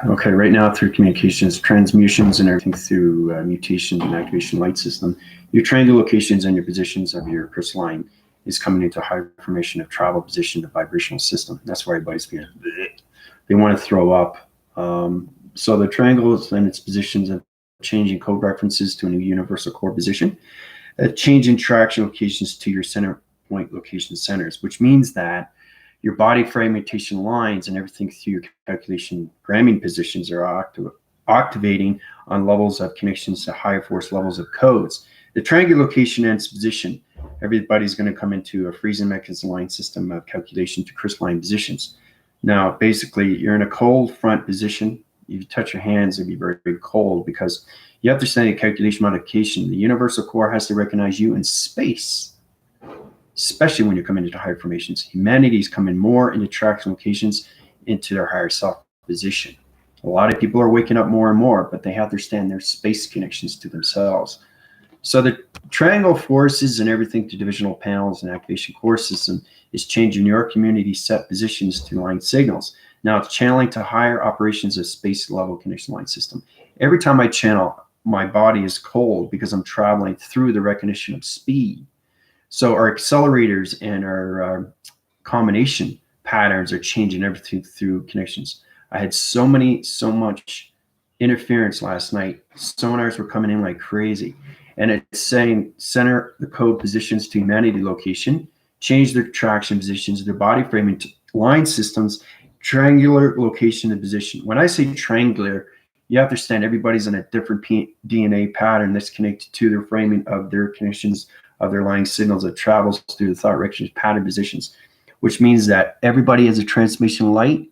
Okay, right now through communications, transmutations, and everything through mutation and activation light system, your triangle locations and your positions of your crystalline is coming into high information of travel position, the vibrational system. That's why everybody's feeling they want to throw up. So the triangles and its positions of changing code references to a new universal core position, a change in traction locations to your center point location centers, which means that your body fragmentation lines and everything through your calculation gramming positions are activating on levels of connections to higher force levels of codes. The triangular location and its position, everybody's going to come into a freezing mechanism line system of calculation to crystalline positions. Now, basically, you're in a cold front position. If you touch your hands, it'll be very, very cold because you have to study a calculation modification. The universal core has to recognize you in space, especially when you're coming into higher formations. Humanity's coming more into traction locations into their higher self position. A lot of people are waking up more and more, but they have to understand their space connections to themselves. So the triangle forces and everything to divisional panels and activation core system is changing your community set positions to line signals. Now it's channeling to higher operations of space level connection line system. Every time I channel, my body is cold because I'm traveling through the recognition of speed. So our accelerators and our combination patterns are changing everything through connections. I had so much interference last night. Sonars were coming in like crazy. And it's saying center the code positions to humanity location, change their traction positions, their body framing line systems, triangular location and position. When I say triangular, you have to understand everybody's in a different DNA pattern that's connected to their framing of their connections of their line signals that travels through the thought directions, pattern positions, which means that everybody has a transmission light.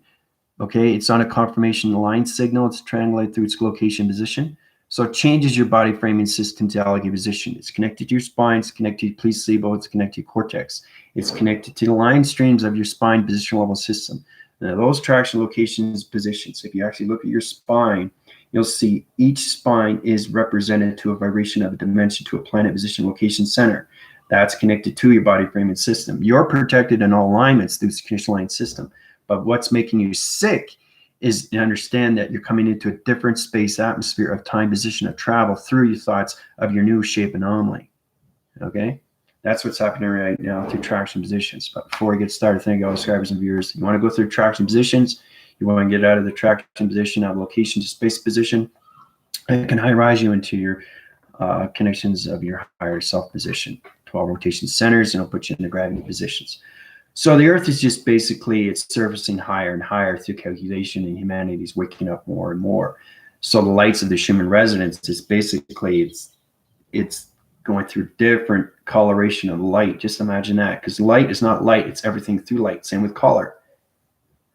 Okay, it's on a confirmation line signal. It's triangulated through its location position. So it changes your body framing system to allocate position. It's connected to your spine. It's connected to placebo. It's connected to cortex. It's connected to the line streams of your spine position level system. Now those traction locations positions, if you actually look at your spine, you'll see each spine is represented to a vibration of a dimension to a planet position location center. That's connected to your body framing system. You're protected in all alignments through the condition line system. But what's making you sick is to understand that you're coming into a different space atmosphere of time position of travel through your thoughts of your new shape anomaly. Okay? That's what's happening right now through traction positions. But before we get started, thank you all subscribers and viewers. You want to go through traction positions. You want to get out of the traction position, out of location to space position. It can high rise you into your connections of your higher self position. 12 rotation centers, and it'll put you in the gravity positions. So the Earth is just basically, it's surfacing higher and higher through calculation, and humanity's waking up more and more. So the lights of the Schumann resonance is basically, it's going through different coloration of light. Just imagine that, because light is not light, it's everything through light. Same with color,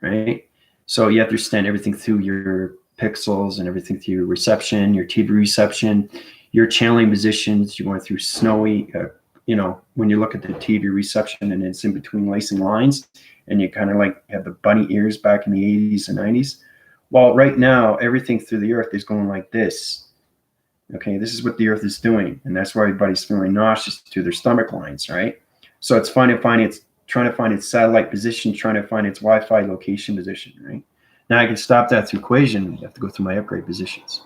right? So you have to understand everything through your pixels and everything through your reception, your TV reception, your channeling positions. You're going through snowy, when you look at the TV reception and it's in between lacing lines, and you kind of like have the bunny ears back in the 80s and 90s. Well, right now, everything through the Earth is going like this. Okay, this is what the Earth is doing, and that's why everybody's feeling nauseous to their stomach lines, right? So it's trying to find its satellite position, trying to find its Wi-Fi location position, right? Now I can stop that through equation. You have to go through my upgrade positions,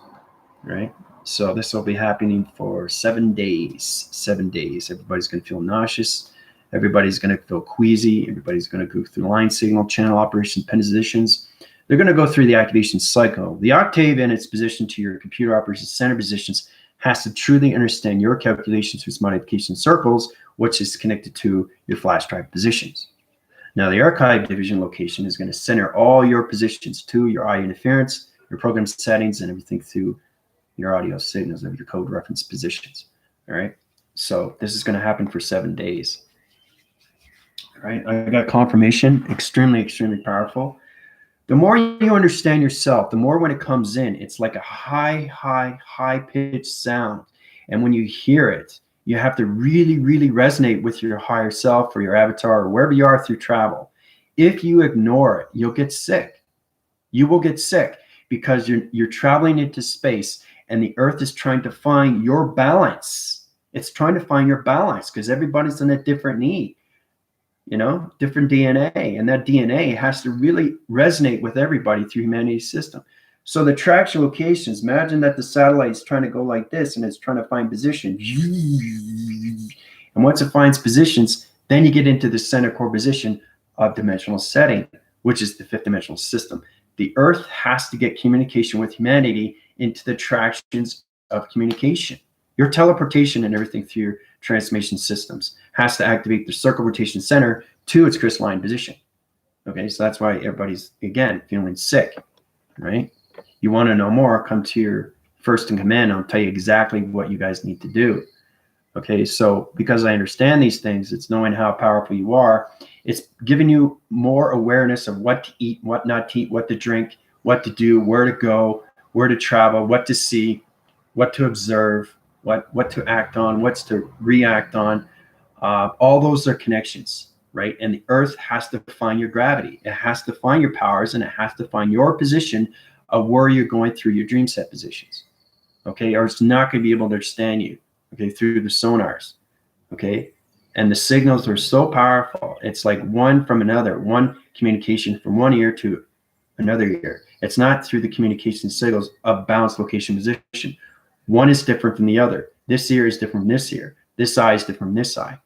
right? So this will be happening for 7 days. 7 days. Everybody's going to feel nauseous. Everybody's going to feel queasy. Everybody's going to go through line signal, channel operation, positions. They're going to go through the activation cycle. The octave and its position to your computer operation center positions has to truly understand your calculations through its modification circles, which is connected to your flash drive positions. Now the archive division location is going to center all your positions to your eye interference, your program settings, and everything through your audio signals of your code reference positions. All right. So this is going to happen for 7 days. All right. I got confirmation. Extremely, extremely powerful. The more you understand yourself, the more when it comes in, it's like a high pitched sound. And when you hear it, you have to really, really resonate with your higher self or your avatar or wherever you are through travel. If you ignore it, you'll get sick. You will get sick because you're traveling into space. And the Earth is trying to find your balance. It's trying to find your balance because everybody's in a different need, different DNA. And that DNA has to really resonate with everybody through humanity's system. So the traction locations, imagine that the satellite is trying to go like this and it's trying to find position. And once it finds positions, then you get into the center core position of dimensional setting, which is the fifth dimensional system. The Earth has to get communication with humanity into the tractions of communication. Your teleportation and everything through your transmission systems has to activate the circle rotation center to its crystalline position. Okay, so that's why everybody's, again, feeling sick, right? You want to know more, come to your first in command. I'll tell you exactly what you guys need to do. Okay, so because I understand these things, it's knowing how powerful you are. It's giving you more awareness of what to eat, what not to eat, what to drink, what to do, where to go, where to travel, what to see, what to observe, what to act on, what's to react on. All those are connections, right? And the Earth has to find your gravity. It has to find your powers, and it has to find your position of where you're going through your dream set positions. Okay, or it's not going to be able to understand you. Okay, through the sonars. Okay, and the signals are so powerful. It's like one from another, one communication from one ear to another ear. It's not through the communication signals of bounce location position. One is different from the other. This ear is different from this ear. This eye is different from this eye.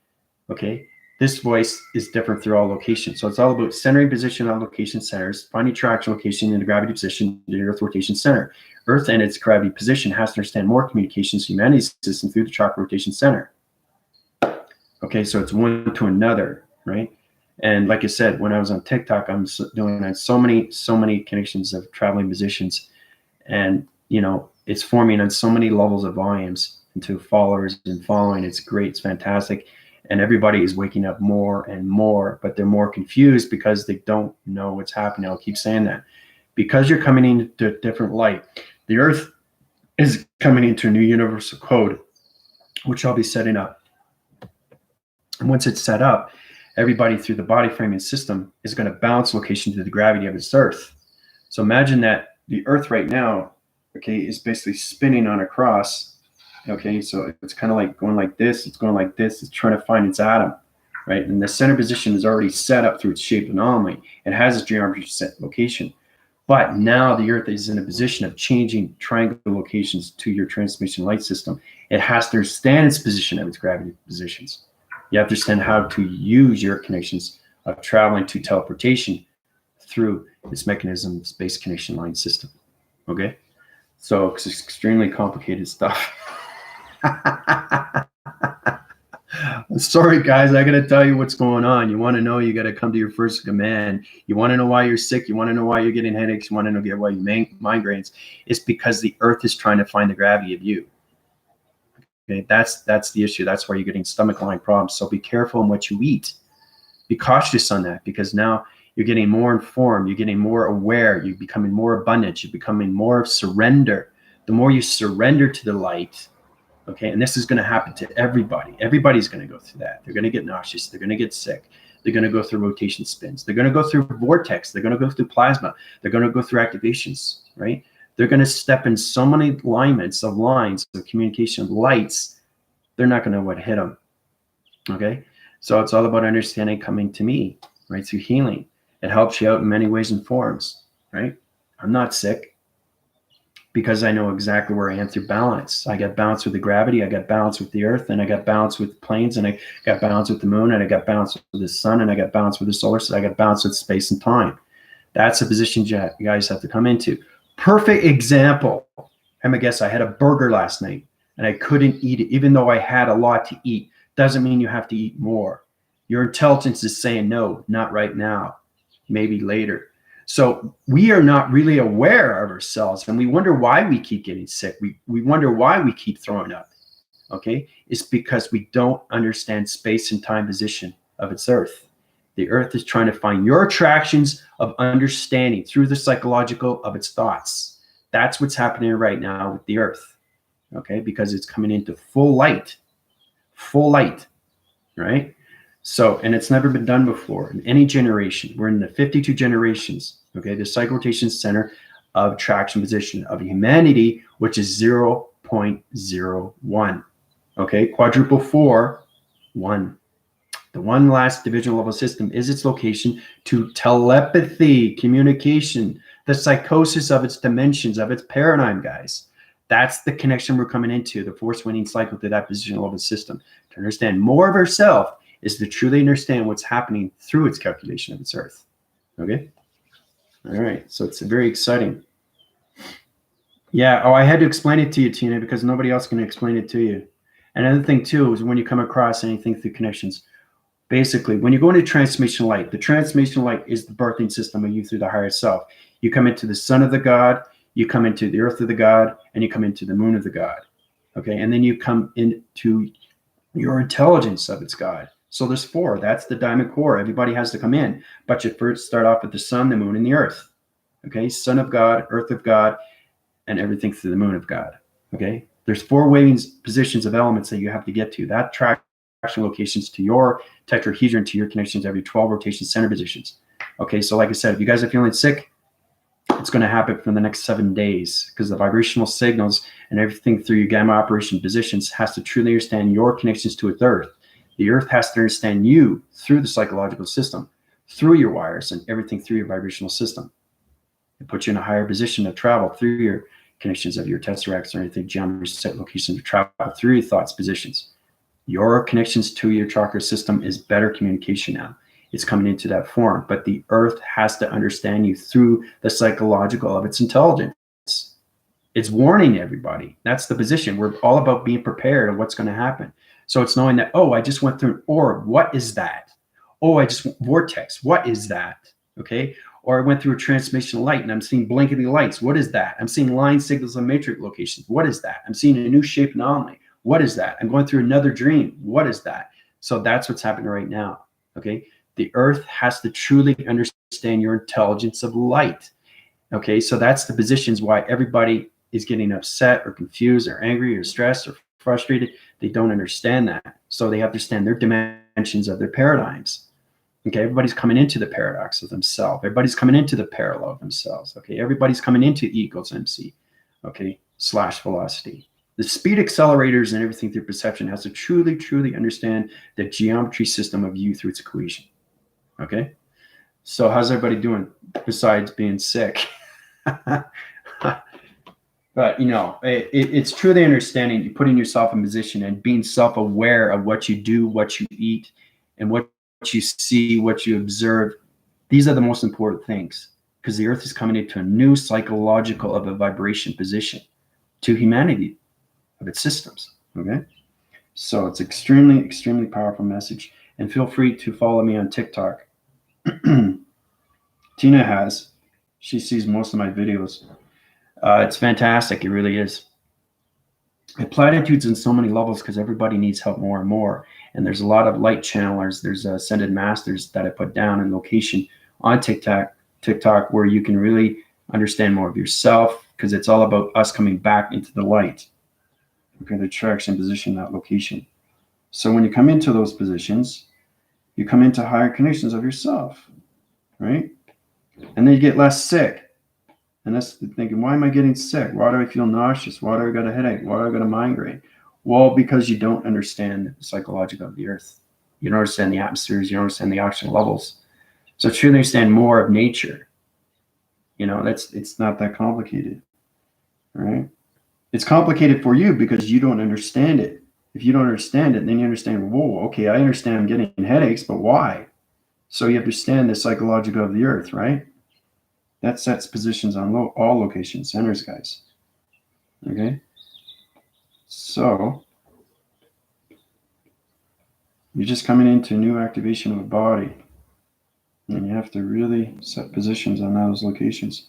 Okay, this voice is different through all locations. So it's all about centering position on location centers, finding traction location in the gravity position, the Earth rotation center. Earth and its gravity position has to understand more communications humanity's system through the chakra rotation center. Okay, so it's one to another, right? And like I said, when I was on TikTok, I'm doing so many connections of traveling positions, and you know, it's forming on so many levels of volumes into followers and following. It's great, it's fantastic, and everybody is waking up more and more, but they're more confused because they don't know what's happening. I'll keep saying that because you're coming into a different light. The Earth is coming into a new universal code, which I'll be setting up. And once it's set up, everybody through the body framing system is going to bounce location to the gravity of its Earth. So imagine that the Earth right now, okay, is basically spinning on a cross. Okay, so it's kind of like going like this, it's going like this, it's trying to find its atom, right? And the center position is already set up through its shape anomaly. It has its geometry set location. But now the Earth is in a position of changing triangle locations to your transmission light system. It has to understand its position of its gravity positions. You have to understand how to use your connections of traveling to teleportation through this mechanism, space connection line system. Okay? So it's extremely complicated stuff. Sorry, guys, I got to tell you what's going on. You want to know, you got to come to your first command. You want to know why you're sick. You want to know why you're getting headaches. You want to know why you migraines. It's because the Earth is trying to find the gravity of you. Okay, that's the issue. That's why you're getting stomach line problems. So be careful in what you eat. Be cautious on that, because now you're getting more informed. You're getting more aware. You're becoming more abundant. You're becoming more of surrender. The more you surrender to the light, okay, and this is going to happen to everybody. Everybody's going to go through that. They're going to get nauseous. They're going to get sick. They're going to go through rotation spins. They're going to go through vortex. They're going to go through plasma. They're going to go through activations, right? They're going to step in so many alignments of lines of communication of lights, they're not going to know what hit them, okay? So it's all about understanding, coming to me, right, through healing. It helps you out in many ways and forms, right? I'm not sick, because I know exactly where I am through balance. I got balance with the gravity, I got balance with the Earth, and I got balance with planes, and I got balance with the moon, and I got balance with the sun, and I got balance with the solar system. I got balance with space and time. That's a position you guys have to come into. Perfect example. I'm a guess. I had a burger last night, and I couldn't eat it, even though I had a lot to eat. Doesn't mean you have to eat more. Your intelligence is saying no, not right now, maybe later. So we are not really aware of ourselves, and we wonder why we keep getting sick. We wonder why we keep throwing up, okay? It's because we don't understand space and time position of its Earth. The Earth is trying to find your attractions of understanding through the psychological of its thoughts. That's what's happening right now with the Earth, okay? Because it's coming into full light, right? So, and it's never been done before in any generation. We're in the 52 generations, okay? The cycle rotation center of traction position of humanity, which is 0.01, okay? Quadruple 4, 1. The one last divisional level system is its location to telepathy, communication, the psychosis of its dimensions, of its paradigm, guys. That's the connection we're coming into, the force winning cycle through that positional of the system. To understand more of herself is to truly understand what's happening through its calculation of its earth. Okay? All right, so it's very exciting. Yeah, oh, I had to explain it to you, Tina, because nobody else can explain it to you. Another thing, too, is when you come across anything through connections, basically, when you go into transmission light, the transmission light is the birthing system of you through the higher self. You come into the sun of the God, you come into the earth of the God, and you come into the moon of the God. Okay, and then you come into your intelligence of its God. So there's four. That's the diamond core. Everybody has to come in, but you first start off with the sun, the moon, and the earth. Okay, son of God, earth of God, and everything through the moon of God. Okay, there's four waving positions of elements that you have to get to. That traction locations to your tetrahedron, to your connections every 12 rotation center positions. Okay, so like I said, if you guys are feeling sick, it's going to happen for the next 7 days, because the vibrational signals and everything through your gamma operation positions has to truly understand your connections to its earth. The earth has to understand you through the psychological system, through your wires, and everything through your vibrational system. It puts you in a higher position to travel through your connections of your tesseracts or anything, geometry set locations to travel through your thoughts positions. Your connections to your chakra system is better communication now. It's coming into that form, but the earth has to understand you through the psychological of its intelligence. It's warning everybody. That's the position. We're all about being prepared of what's going to happen. So it's knowing that, oh, I just went through an orb. What is that? Oh, I just vortex. What is that? Okay. Or I went through a transmission light and I'm seeing blinking lights. What is that? I'm seeing line signals and matrix locations. What is that? I'm seeing a new shape anomaly. What is that? I'm going through another dream. What is that? So that's what's happening right now. Okay. The earth has to truly understand your intelligence of light. Okay. So that's the positions why everybody is getting upset or confused or angry or stressed or frustrated. They don't understand that. So they have to understand their dimensions of their paradigms. Okay, everybody's coming into the paradox of themselves. Everybody's coming into the parallel of themselves. Okay, everybody's coming into E equals MC. Okay, / velocity. The speed accelerators and everything through perception has to truly, truly understand the geometry system of you through its equation. Okay, so how's everybody doing besides being sick? But you know, it's truly understanding, you putting yourself in position and being self-aware of what you do, what you eat, and what you see, what you observe. These are the most important things, because the earth is coming into a new psychological of a vibration position to humanity of its systems. Okay, so it's extremely, extremely powerful message. And feel free to follow me on TikTok. Tina has. She sees most of my videos. It's fantastic. It really is. It platitudes in so many levels because everybody needs help more and more. And there's a lot of light channelers. There's ascended masters that I put down in location on TikTok where you can really understand more of yourself, because it's all about us coming back into the light. Okay, the attraction position, that location. So when you come into those positions, you come into higher connections of yourself, right? And then you get less sick. And that's thinking, why am I getting sick? Why do I feel nauseous? Why do I got a headache? Why do I got a migraine? Well, because you don't understand the psychological of the earth. You don't understand the atmospheres. You don't understand the oxygen levels. So truly understand more of nature. You know, it's not that complicated, right? It's complicated for you because you don't understand it. If you don't understand it, then you understand, whoa, okay, I understand I'm getting headaches, but why? So you understand the psychological of the earth, right? That sets positions on all location centers, guys. Okay. So you're just coming into new activation of a body, and you have to really set positions on those locations.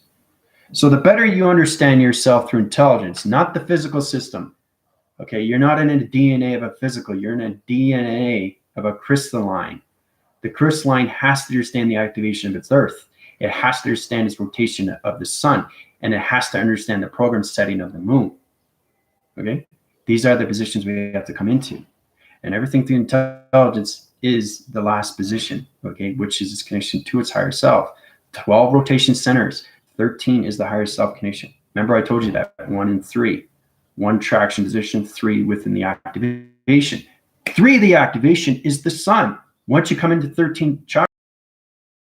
So the better you understand yourself through intelligence, not the physical system. Okay. You're not in a DNA of a physical. You're in a DNA of a crystalline. The crystalline has to understand the activation of its earth. It has to understand its rotation of the sun, and it has to understand the program setting of the moon. Okay, these are the positions we have to come into, and everything through intelligence is the last position. Okay, which is its connection to its higher self. 12 rotation centers. 13 is the higher self connection. Remember, I told you that 1 and 3, 1 traction position, 3 within the activation. 3, the activation is the sun. Once you come into 13 chakra,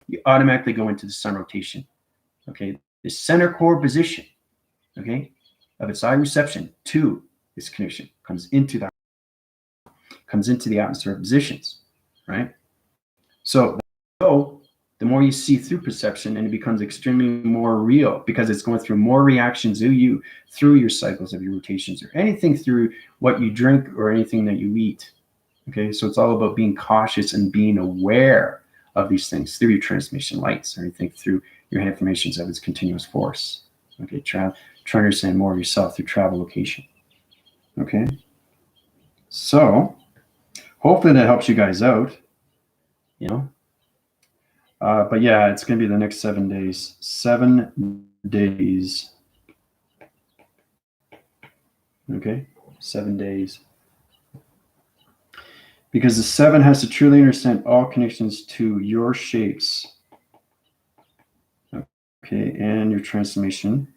you automatically go into the sun rotation. Okay, the center core position, okay, of its eye reception to its connection comes into the atmospheric positions, right? So the more you see through perception, and it becomes extremely more real because it's going through more reactions to you through your cycles of your rotations or anything through what you drink or anything that you eat. Okay, so it's all about being cautious and being aware of these things through your transmission lights or anything through your informations of its continuous force. Okay, try to understand more of yourself through travel location. Okay, so hopefully that helps you guys out, you know. But yeah, it's going to be the next 7 days. 7 days. Okay, 7 days. Because the 7 has to truly understand all connections to your shapes. Okay, and your transformation.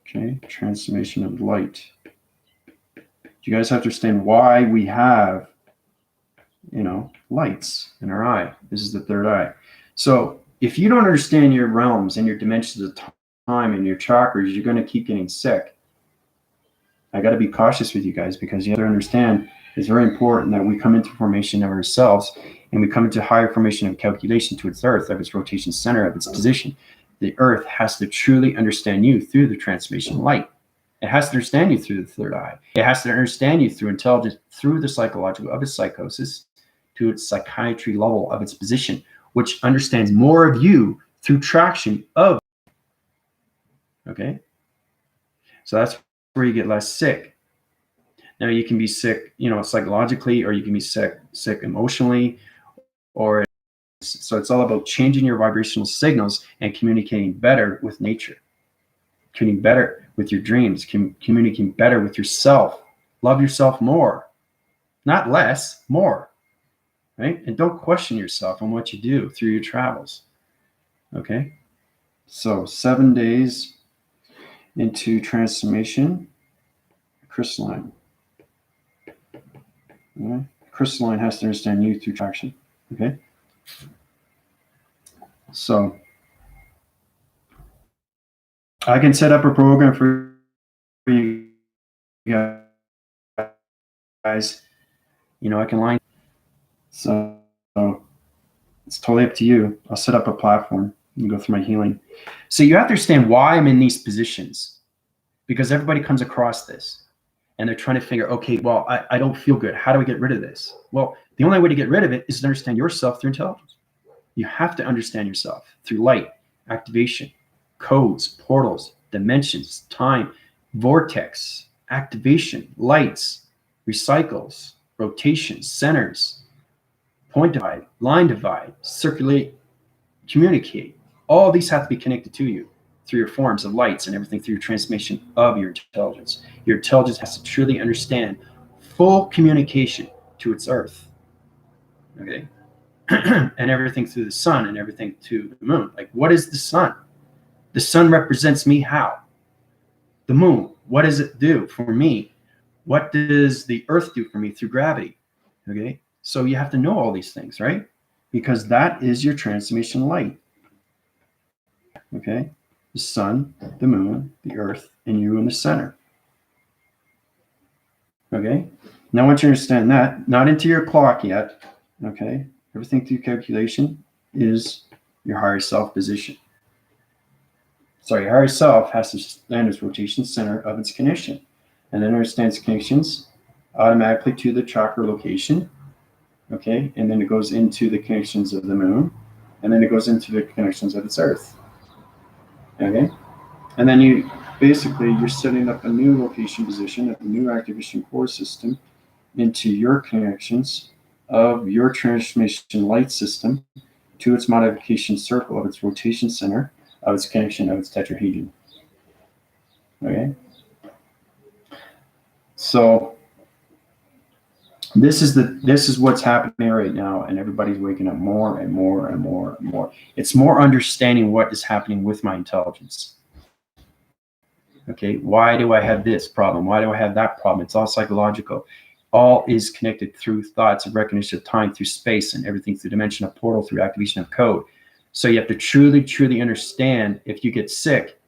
Okay, transformation of light. You guys have to understand why we have, you know, lights in our eye. This is the third eye. So if you don't understand your realms and your dimensions of time and your chakras, you're going to keep getting sick. I got to be cautious with you guys because you have to understand it's very important that we come into formation of ourselves and we come into higher formation of calculation to its earth, of its rotation center, of its position. The earth has to truly understand you through the transformation light. It has to understand you through the third eye. It has to understand you through intelligence, through the psychological of its psychosis, to its psychiatry level of its position, which understands more of you through traction of. Okay? So that's where you get less sick. Now you can be sick, you know, psychologically, or you can be sick emotionally, or so it's all about changing your vibrational signals and communicating better with nature, communicating better with your dreams, communicating better with yourself. Love yourself more, not less, more, right? And don't question yourself on what you do through your travels. Okay, so 7 days into transformation, crystalline. Okay. Crystalline has to understand you through traction. Okay, so I can set up a program for you guys. You know, I can line. So it's totally up to you. I'll set up a platform and go through my healing. So you have to understand why I'm in these positions, because everybody comes across this and they're trying to figure, okay, well, I don't feel good. How do I get rid of this? Well, the only way to get rid of it is to understand yourself through intelligence. You have to understand yourself through light, activation, codes, portals, dimensions, time, vortex, activation, lights, recycles, rotations, centers, point divide, line divide, circulate, communicate. All these have to be connected to you through your forms of lights and everything through your transmission of your intelligence. Your intelligence has to truly understand full communication to its earth. Okay. And everything through the sun and everything to the moon. Like, what is the sun? The sun represents me how? The moon, what does it do for me? What does the earth do for me through gravity? Okay, so you have to know all these things, right? Because that is your transformation light. Okay, the sun, the moon, the earth, and you in the center. Okay, now once you understand that, not into your clock yet, okay, everything through calculation is your higher self position. So your higher self has to stand its rotation center of its connection, and then understands connections automatically to the chakra location. Okay, and then it goes into the connections of the moon, and then it goes into the connections of its earth. Okay, and then you're setting up a new location position of the new activation core system into your connections of your transformation light system to its modification circle of its rotation center of its connection of its tetrahedron. Okay, so this is what's happening right now, and everybody's waking up more and more and more and more. It's more understanding what is happening with my intelligence. Okay, why do I have this problem? Why do I have that problem? It's all psychological. All is connected through thoughts of recognition of time, through space, and everything through dimension of portal, through activation of code. So you have to truly, truly understand. If you get sick,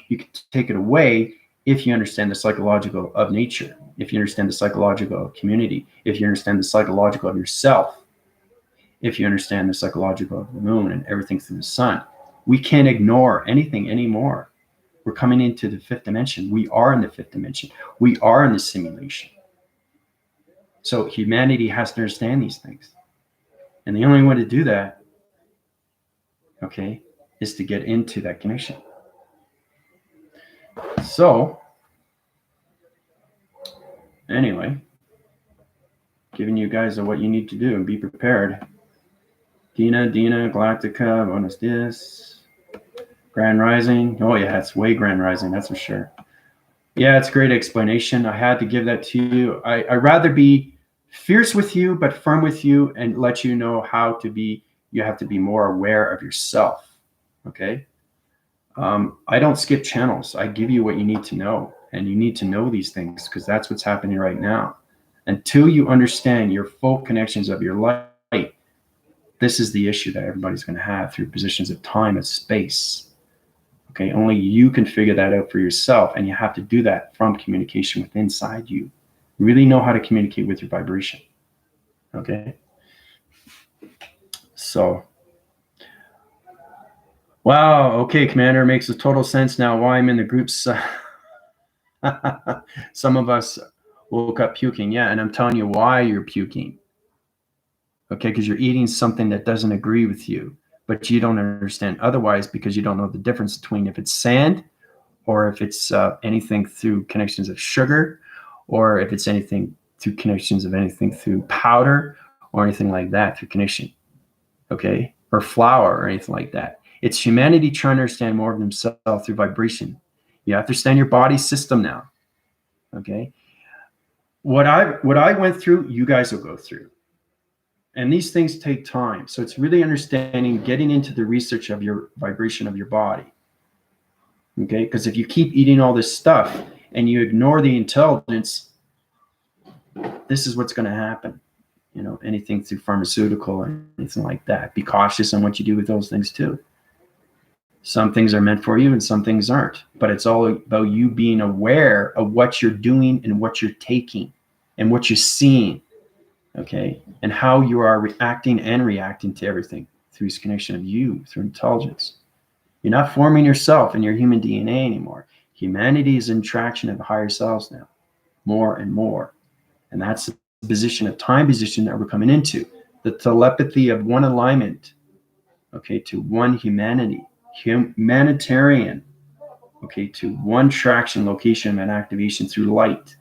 you can take it away if you understand the psychological of nature, if you understand the psychological of community, if you understand the psychological of yourself, if you understand the psychological of the moon and everything through the sun. We can't ignore anything anymore. We're coming into the fifth dimension. We are in the fifth dimension. We are in the simulation. So humanity has to understand these things. And the only way to do that, okay, is to get into that connection. So, anyway, giving you guys what you need to do and be prepared. Dina, Galactica, Buenos Dias, Grand Rising. Oh, yeah, it's way Grand Rising, that's for sure. Yeah, it's a great explanation. I had to give that to you. I'd rather be fierce with you, but firm with you, and let you know how to be. You have to be more aware of yourself. Okay. I don't skip channels. I give you what you need to know, and you need to know these things because that's what's happening right now. Until you understand your full connections of your light, this is the issue that everybody's going to have through positions of time and space. Okay, only you can figure that out for yourself, and you have to do that from communication with inside you. Really know how to communicate with your vibration. Okay, so wow. Okay, Commander, makes a total sense now why I'm in the groups. Some of us woke up puking. Yeah, and I'm telling you why you're puking. Okay, because you're eating something that doesn't agree with you, but you don't understand otherwise because you don't know the difference between if it's sand or if it's anything through connections of sugar, or if it's anything through connections of anything through powder or anything like that through connection, okay, or flour or anything like that. It's humanity trying to understand more of themselves through vibration. You have to understand your body system now, okay? What I went through, you guys will go through. And these things take time. So it's really understanding, getting into the research of your vibration of your body. Okay, because if you keep eating all this stuff and you ignore the intelligence, this is what's going to happen. You know, anything through pharmaceutical or anything like that. Be cautious on what you do with those things too. Some things are meant for you and some things aren't. But it's all about you being aware of what you're doing and what you're taking and what you're seeing. Okay, and how you are reacting and reacting to everything through this connection of you, through intelligence. You're not forming yourself in your human DNA anymore. Humanity is in traction of higher selves now, more and more. And that's the position of time position that we're coming into. The telepathy of one alignment, okay, to one humanity, humanitarian, okay, to one traction, location, and activation through light.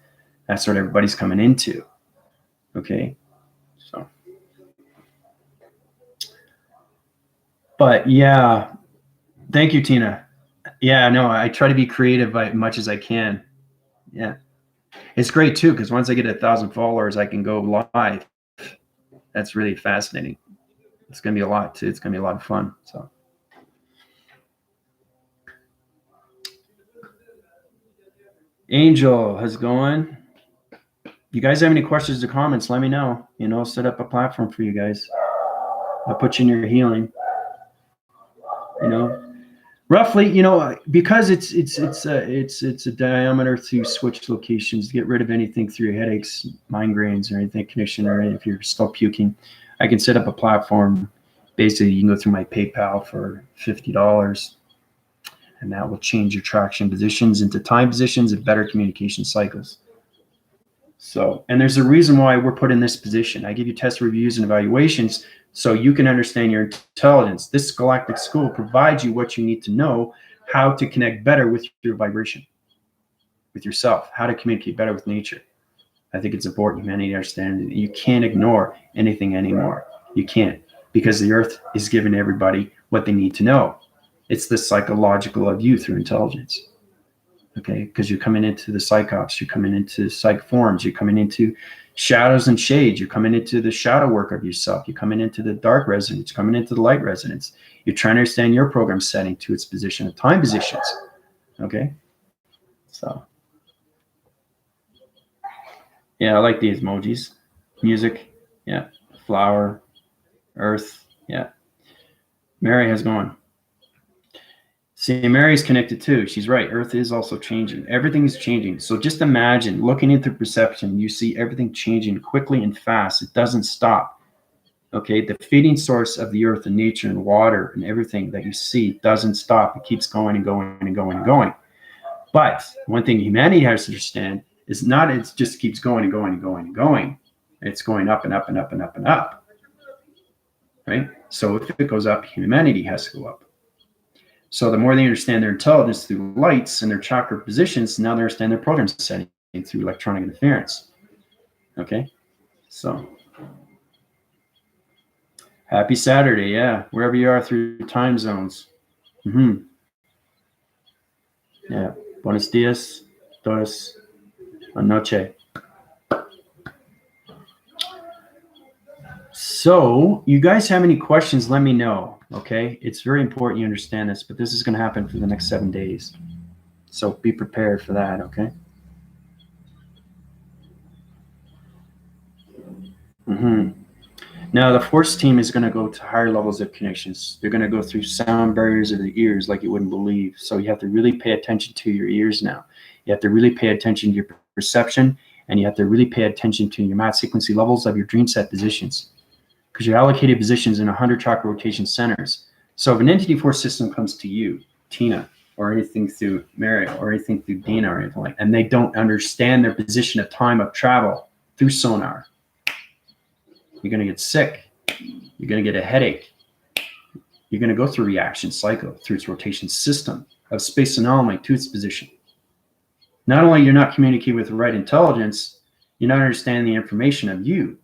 That's what everybody's coming into, okay? So, but yeah, thank you, Tina. Yeah, no, I try to be creative as much as I can. Yeah. It's great too, because once I get 1,000 followers, I can go live. That's really fascinating. It's going to be a lot too. It's going to be a lot of fun. So, Angel, how's it going? You guys have any questions or comments? Let me know. You know, I'll set up a platform for you guys. I'll put you in your healing. You know, roughly, you know, because it's a diameter through switch locations to get rid of anything through your headaches, migraines, or anything connection, or if you're still puking. I can set up a platform. Basically, you can go through my PayPal for $50, and that will change your traction positions into time positions and better communication cycles. So, and there's a reason why we're put in this position. I give you test reviews and evaluations so you can understand your intelligence. This galactic school provides you what you need to know how to connect better with your vibration, with yourself, how to communicate better with nature. I think it's important humanity to understand that you can't ignore anything anymore. You can't, because the earth is giving everybody what they need to know. It's the psychological of you through intelligence. Okay, because you're coming into the psychops, you're coming into psych forms, you're coming into shadows and shades, you're coming into the shadow work of yourself, you're coming into the dark resonance, you're coming into the light resonance. You're trying to understand your program setting to its position of time positions. Okay, so yeah, I like these emojis. Music, yeah, flower, earth, yeah. Mary, how's it going? See, Mary's connected too. She's right. Earth is also changing. Everything is changing. So just imagine looking into perception, you see everything changing quickly and fast. It doesn't stop. Okay, the feeding source of the earth and nature and water and everything that you see doesn't stop. It keeps going and going and going and going. But one thing humanity has to understand is not it just keeps going and going and going and going. It's going up and up and up and up and up. Right? So if it goes up, humanity has to go up. So the more they understand their intelligence through lights and their chakra positions, now they understand their program setting through electronic interference. Okay? So happy Saturday, yeah. Wherever you are through time zones. Yeah. Buenos dias, todos, anoche. So, you guys have any questions, let me know, okay? It's very important you understand this, but this is going to happen for the next 7 days. So, be prepared for that, okay? Now, the force team is going to go to higher levels of connections. They're going to go through sound barriers of the ears like you wouldn't believe. So, you have to really pay attention to your ears now. You have to really pay attention to your perception, and you have to really pay attention to your math frequency levels of your dream set positions. Because you're allocated positions in 100 chakra rotation centers. So if an entity force system comes to you, Tina, or anything through Mary, or anything through Dina, or anything like that, and they don't understand their position of time of travel through sonar, you're going to get sick. You're going to get a headache. You're going to go through reaction cycle through its rotation system of space anomaly to its position. Not only you're not communicating with the right intelligence, you're not understanding the information of you.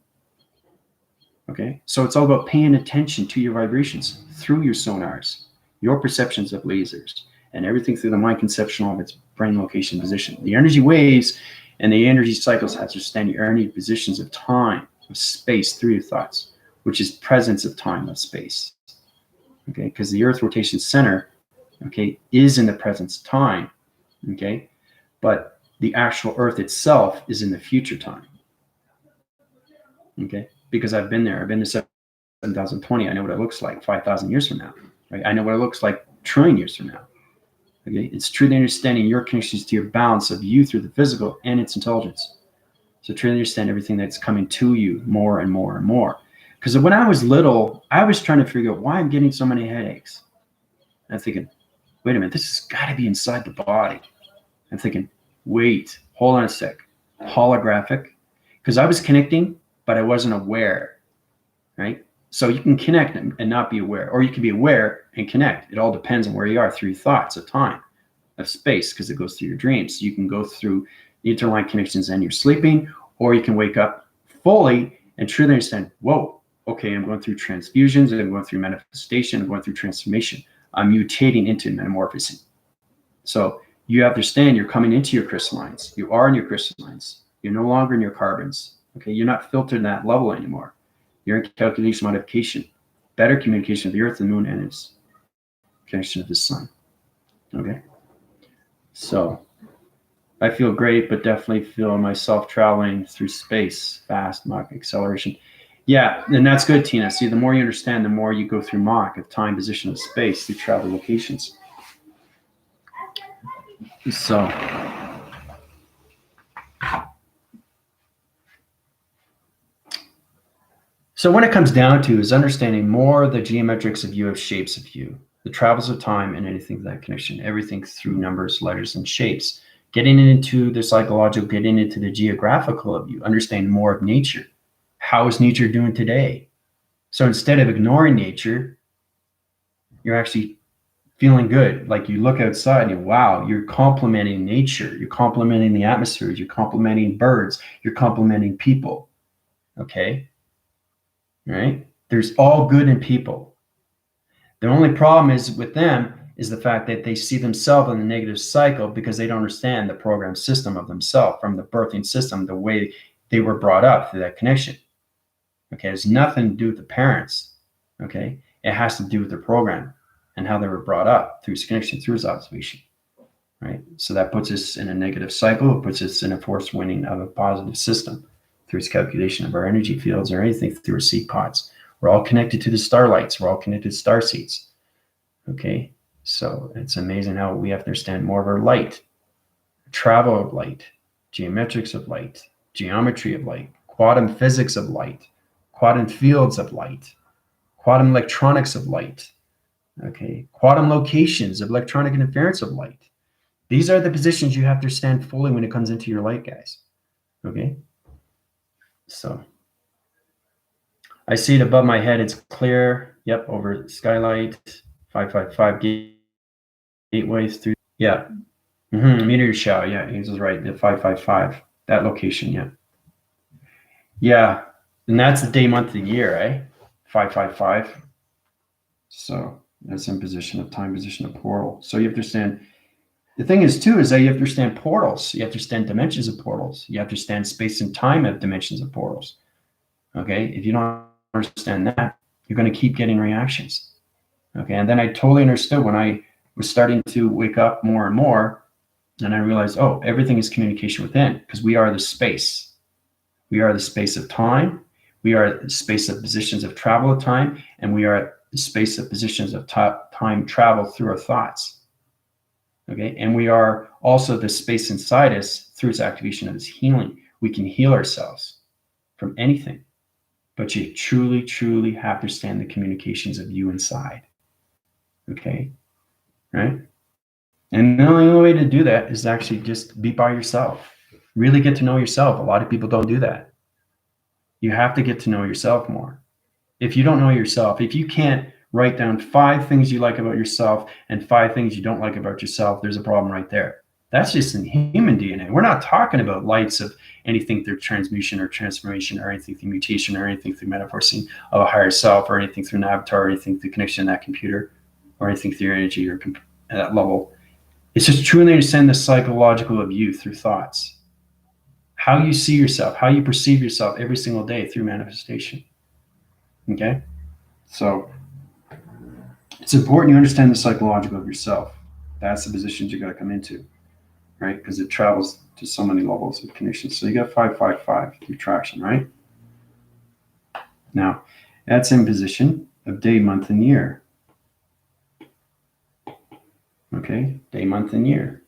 Okay, so it's all about paying attention to your vibrations through your sonars, your perceptions of lasers, and everything through the mind conceptual of its brain location position. The energy waves and the energy cycles have to understand your energy positions of time, of space through your thoughts, which is presence of time, of space. Okay, because the Earth rotation center, okay, is in the presence of time. Okay, but the actual Earth itself is in the future time. Okay. Because I've been there. I've been to 7,020. I know what it looks like 5,000 years from now. Right? I know what it looks like trillion years from now. Okay, it's truly understanding your connections to your balance of you through the physical and its intelligence. So truly understand everything that's coming to you more and more and more. Because when I was little, I was trying to figure out why I'm getting so many headaches. I'm thinking, wait a minute, this has got to be inside the body. I'm thinking, wait, hold on a sec. Holographic. Because I was connecting, but I wasn't aware, right? So you can connect and not be aware, or you can be aware and connect. It all depends on where you are through your thoughts of time, of space, because it goes through your dreams. So you can go through the interline connections and you're sleeping, or you can wake up fully and truly understand, whoa, okay, I'm going through transfusions, I'm going through manifestation, I'm going through transformation. I'm mutating into metamorphosing. So you understand you're coming into your crystallines. You are in your crystallines. You're no longer in your carbons. Okay, you're not filtered in that level anymore. You're in calculation modification, better communication of the Earth and Moon and its connection of the Sun. Okay, so I feel great, but definitely feel myself traveling through space, fast Mach acceleration. Yeah, and that's good, Tina. See, the more you understand, the more you go through Mach of time, position, of space through travel locations. So when it comes down to is understanding more the geometrics of you, of shapes of you, the travels of time and anything that connection, everything through numbers, letters, and shapes, getting into the psychological, getting into the geographical of you, understanding more of nature. How is nature doing today? So instead of ignoring nature, you're actually feeling good. Like you look outside and you, wow, you're complimenting nature. You're complimenting the atmospheres. You're complimenting birds. You're complimenting people. Okay. Right? There's all good in people. The only problem is with them is the fact that they see themselves in the negative cycle because they don't understand the program system of themselves from the birthing system, the way they were brought up through that connection. Okay, it has nothing to do with the parents. Okay, it has to do with the program and how they were brought up through its connection, through its observation. Right? So that puts us in a negative cycle. It puts us in a forced winning of a positive system through its calculation of our energy fields or anything through our seed pods. We're all connected to the starlights. We're all connected to star seeds. Okay, so it's amazing how we have to understand more of our light, travel of light, geometrics of light, geometry of light, quantum physics of light, quantum fields of light, quantum electronics of light, okay, quantum locations of electronic interference of light. These are the positions you have to understand fully when it comes into your light, guys. Okay, so I see it above my head. It's clear. Yep, over skylight, 555 gateways through. Yeah, meteor shower. Yeah, he was right. The 555, that location. Yeah, yeah, and that's the day, month, and year, eh? 555. So that's in position of time, position of portal. So you have to understand. The thing is, too, is that you have to understand portals. You have to understand dimensions of portals. You have to understand space and time of dimensions of portals. Okay, if you don't understand that, you're going to keep getting reactions. Okay, and then I totally understood when I was starting to wake up more and more, and I realized, oh, everything is communication within, because we are the space. We are the space of time. We are the space of positions of travel of time, and we are the space of positions of time travel through our thoughts. Okay, and we are also the space inside us through its activation of its healing. We can heal ourselves from anything, but you truly, truly have to understand the communications of you inside. Okay, right? And the only way to do that is actually just be by yourself. Really get to know yourself. A lot of people don't do that. You have to get to know yourself more. If you don't know yourself, if you can't write down 5 things you like about yourself and 5 things you don't like about yourself, there's a problem right there. That's just in human DNA. We're not talking about lights of anything through transmutation or transformation or anything through mutation or anything through metaphor of a higher self or anything through an avatar or anything through connection to that computer or anything through your energy or at that level. It's just truly understand the psychological of you through thoughts. How you see yourself, how you perceive yourself every single day through manifestation. Okay? So it's important you understand the psychological of yourself. That's the positions you got to come into, right? Because it travels to so many levels of connection. So you got 555 through traction, right? Now, that's in position of day, month, and year. Okay? Day, month, and year.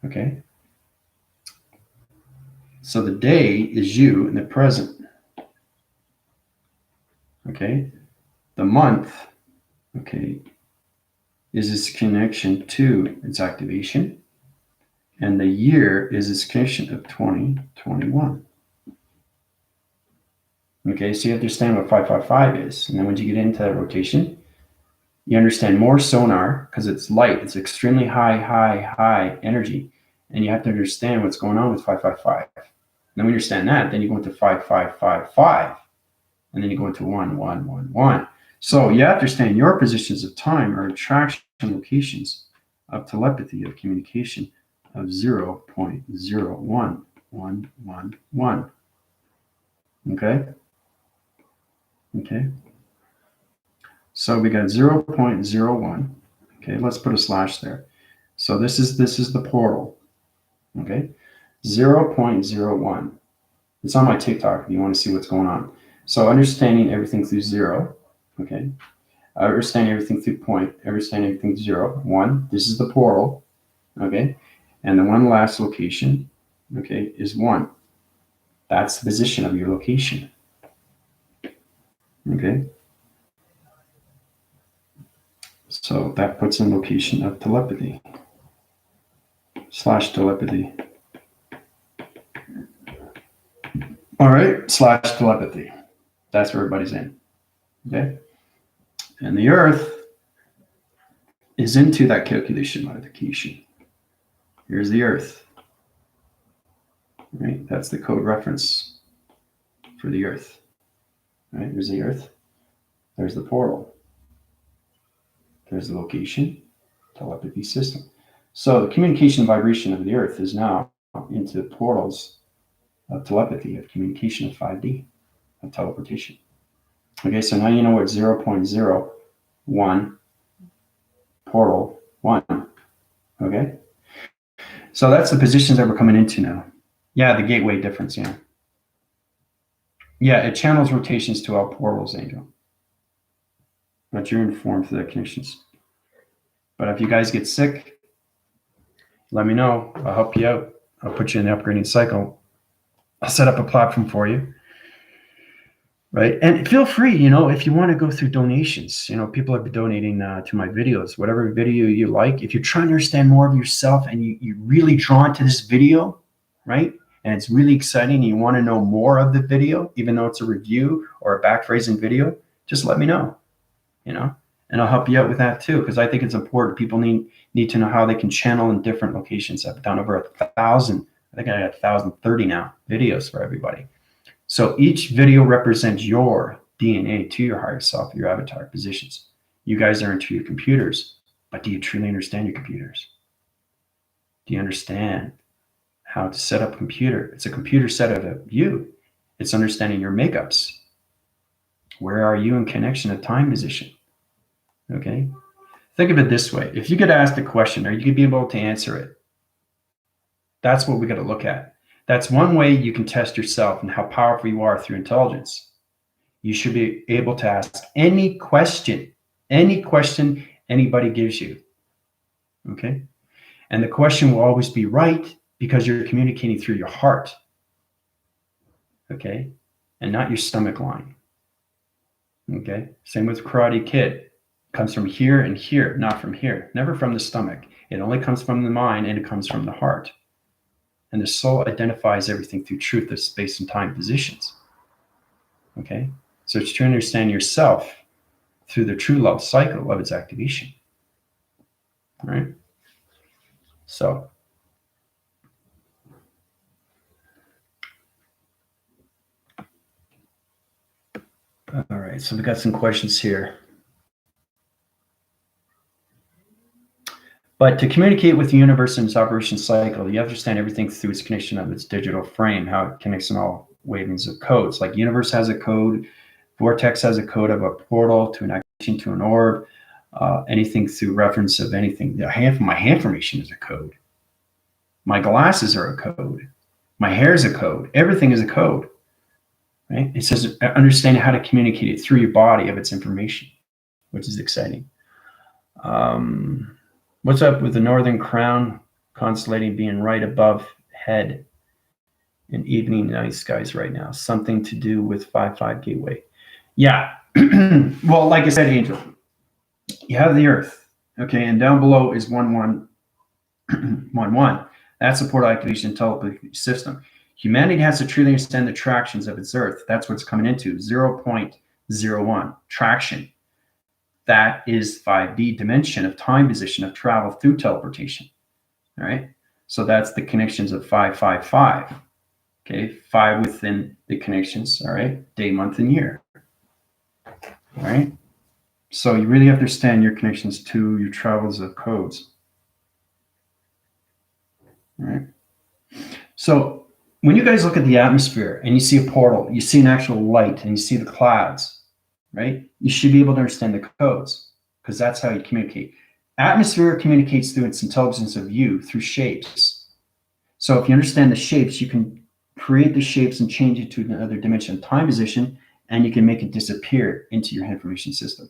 Okay? So the day is you in the present. Okay? The month, okay, is its connection to its activation. And the year is its connection of 2021. Okay, so you understand what 555 is. And then when you get into that rotation, you understand more sonar because it's light. It's extremely high energy. And you have to understand what's going on with 555. And then when you understand that, then you go into 5555. And then you go into 1111. So you have to understand your positions of time are attraction locations of telepathy, of communication of 0.01111. Okay? Okay. So we got 0.01. Okay, let's put a slash there. So this is the portal. Okay, 0.01. It's on my TikTok if you want to see what's going on. So understanding everything through 0. Okay, understanding everything through point. Understanding everything 0, 1. This is the portal. Okay, and the one last location. Okay, is 1. That's the position of your location. Okay. So that puts in location of telepathy. / telepathy. All right, / telepathy. That's where everybody's in. Okay. And the Earth is into that calculation modification. Here's the Earth. Right? That's the code reference for the Earth. Right? There's the Earth. There's the portal. There's the location, telepathy system. So the communication vibration of the Earth is now into portals of telepathy, of communication of 5D, of teleportation. Okay, so now you know what 0.01 portal 1. Okay, so that's the positions that we're coming into now. Yeah, the gateway difference. Yeah, it channels rotations to all portals, Angel. But you're informed through the connections. But if you guys get sick, let me know. I'll help you out. I'll put you in the upgrading cycle. I'll set up a platform for you. Right. And feel free, if you want to go through donations, people have been donating to my videos, whatever video you like. If you're trying to understand more of yourself and you're really drawn to this video, right? And it's really exciting and you want to know more of the video, even though it's a review or a backphrasing video, just let me know, and I'll help you out with that too, because I think it's important. People need to know how they can channel in different locations. I've done over 1,000, I think I got 1,030 now videos for everybody. So each video represents your DNA to your higher self, your avatar positions. You guys are into your computers, but do you truly understand your computers? Do you understand how to set up a computer? It's a computer set of you. It's understanding your makeups. Where are you in connection to time position? Okay. Think of it this way. If you get asked a question, are you going to be able to answer it? That's what we got to look at. That's one way you can test yourself and how powerful you are through intelligence. You should be able to ask any question anybody gives you. Okay? And the question will always be right because you're communicating through your heart. Okay? And not your stomach line. Okay? Same with Karate Kid. It comes from here and here, not from here. Never from the stomach. It only comes from the mind and it comes from the heart. And the soul identifies everything through truth of space and time positions. Okay? So it's to understand yourself through the true love cycle of its activation. All right? So, all right, so we got some questions here. But to communicate with the universe and its operation cycle, you understand everything through its connection of its digital frame, how it connects in all wavings of codes. Like universe has a code, vortex has a code of a portal to an activation to an orb, anything through reference of anything. My hand formation is a code. My glasses are a code. My hair is a code. Everything is a code. Right? It says understanding how to communicate it through your body of its information, which is exciting. What's up with the Northern Crown constellating being right above head in evening night skies right now? Something to do with 5-5 gateway. Yeah. Well, like I said, Angel, you have the Earth, okay, and down below is 1111. That's the portal activation telepathy system. Humanity has to truly understand the tractions of its Earth. That's what's coming into 0.01 traction. That is 5D dimension of time position of travel through teleportation. All right. So that's the connections of 555. Okay. 5 within the connections. All right. Day, month, and year. All right. So you really understand your connections to your travels of codes. All right. So when you guys look at the atmosphere and you see a portal, you see an actual light and you see the clouds, right? You should be able to understand the codes because that's how you communicate. Atmosphere communicates through its intelligence of you through shapes. So if you understand the shapes, you can create the shapes and change it to another dimension of time position, and you can make it disappear into your information system.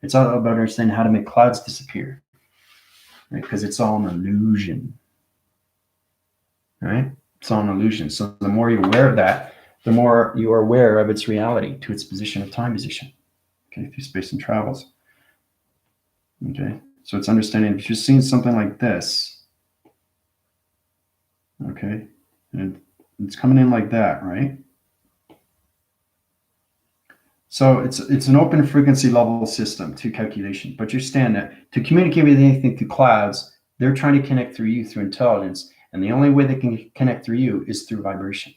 It's all about understanding how to make clouds disappear, right? Because it's all an illusion, right? It's all an illusion. So the more you're aware of that, the more you are aware of its reality to its position of time position, okay, through space and travels. Okay, so it's understanding if you're seeing something like this, okay, and it's coming in like that, right? So it's an open frequency level system to calculation, but you understand that to communicate with anything through clouds, they're trying to connect through you through intelligence, and the only way they can connect through you is through vibration.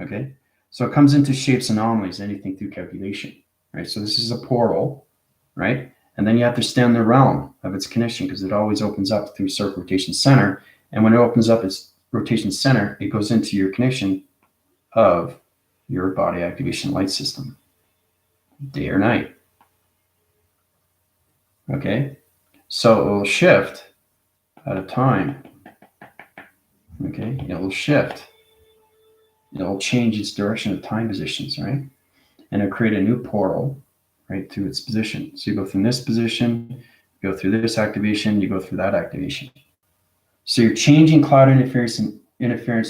Okay, so it comes into shapes, anomalies, anything through calculation, right? So this is a portal, right? And then you have to stand the realm of its connection because it always opens up through circle rotation center. And when it opens up its rotation center, it goes into your connection of your body activation light system, day or night. Okay, so it will shift at a time. Okay, it will shift. It'll change its direction of time positions, right? And it'll create a new portal, right, to its position. So you go from this position, You go through this activation, you go through that activation. So you're changing cloud interference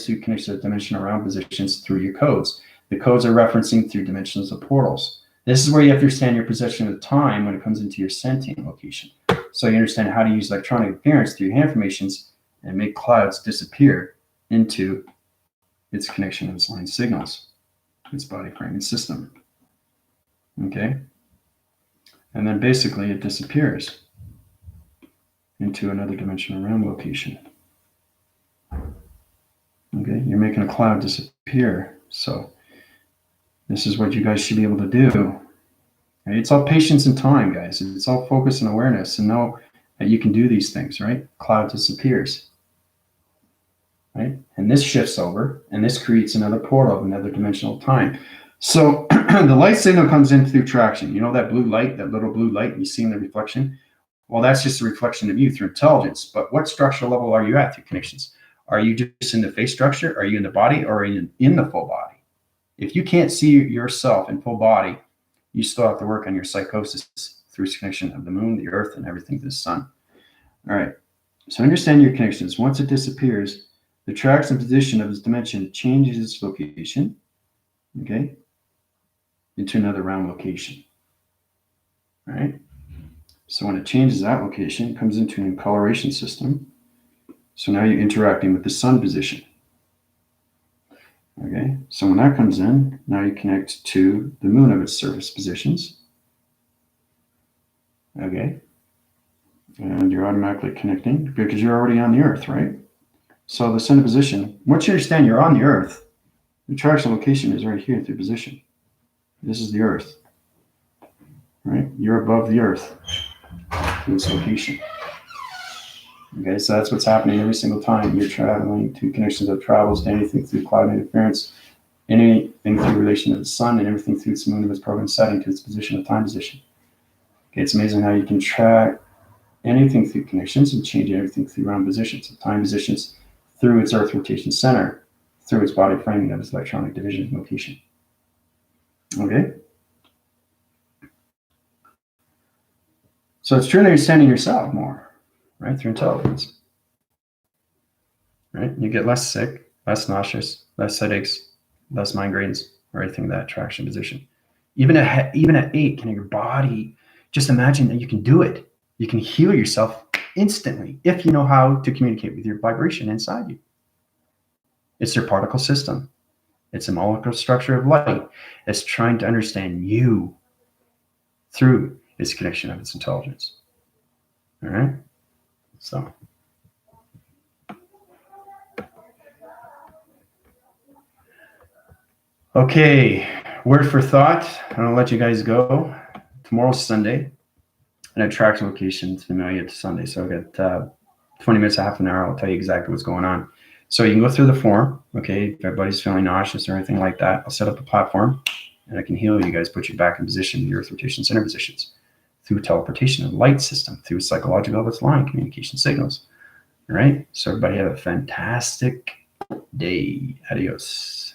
through connections of dimension around positions through your codes. The codes are referencing through dimensions of portals. This is where you have to understand your position of time when it comes into your sentient location. So you understand how to use electronic interference through your hand formations and make clouds disappear into its connection of its line signals, its body framing system. Okay? And then basically it disappears into another dimensional realm location. Okay, you're making a cloud disappear. So this is what you guys should be able to do. Right? It's all patience and time, guys. It's all focus and awareness, and know that you can do these things, right? Cloud disappears. Right? And this shifts over, and this creates another portal of another dimensional time. So the light signal comes in through traction. You know that blue light, that little blue light, you see in the reflection? Well, that's just a reflection of you through intelligence. But what structural level are you at through connections? Are you just in the face structure? Are you in the body, or are you in the full body? If you can't see yourself in full body, you still have to work on your psychosis through connection of the moon, the earth, and everything to the sun. All right. So understand your connections. Once it disappears, the tracks and position of its dimension changes its location, okay, into another round location. All right. So when it changes that location, it comes into an coloration system. So now you're interacting with the sun position. Okay, so when that comes in, now you connect to the moon of its surface positions. Okay, and you're automatically connecting because you're already on the earth, right? So the center position, once you understand you're on the earth, the attraction location is right here through position. This is the earth, right? You're above the earth in this location. Okay, so that's what's happening every single time you're traveling to connections of travels to anything through cloud interference, anything through relation to the sun, and everything through its moon of its program setting to its position of time position. Okay, it's amazing how you can track anything through connections and change everything through round positions, of time positions, through its earth rotation center, through its body framing of its electronic division location. Okay? So it's truly understanding yourself more. Right, through intelligence. Right, you get less sick, less nauseous, less headaches, less migraines, or anything in that attraction position. Even at 8, can your body just imagine that you can do it? You can heal yourself instantly if you know how to communicate with your vibration inside you. It's your particle system. It's a molecular structure of light. It's trying to understand you through its connection of its intelligence. All right. So, okay, word for thought. I'm gonna let you guys go. Tomorrow's Sunday, and attraction location to Amelia to Sunday. So I've got 20 minutes, half an hour. I'll tell you exactly what's going on. So you can go through the form. Okay, if everybody's feeling nauseous or anything like that, I'll set up a platform, and I can heal you guys, put you back in position, the earth rotation center positions, through teleportation of the light system, through psychological of its line communication signals. All right. So everybody have a fantastic day. Adios.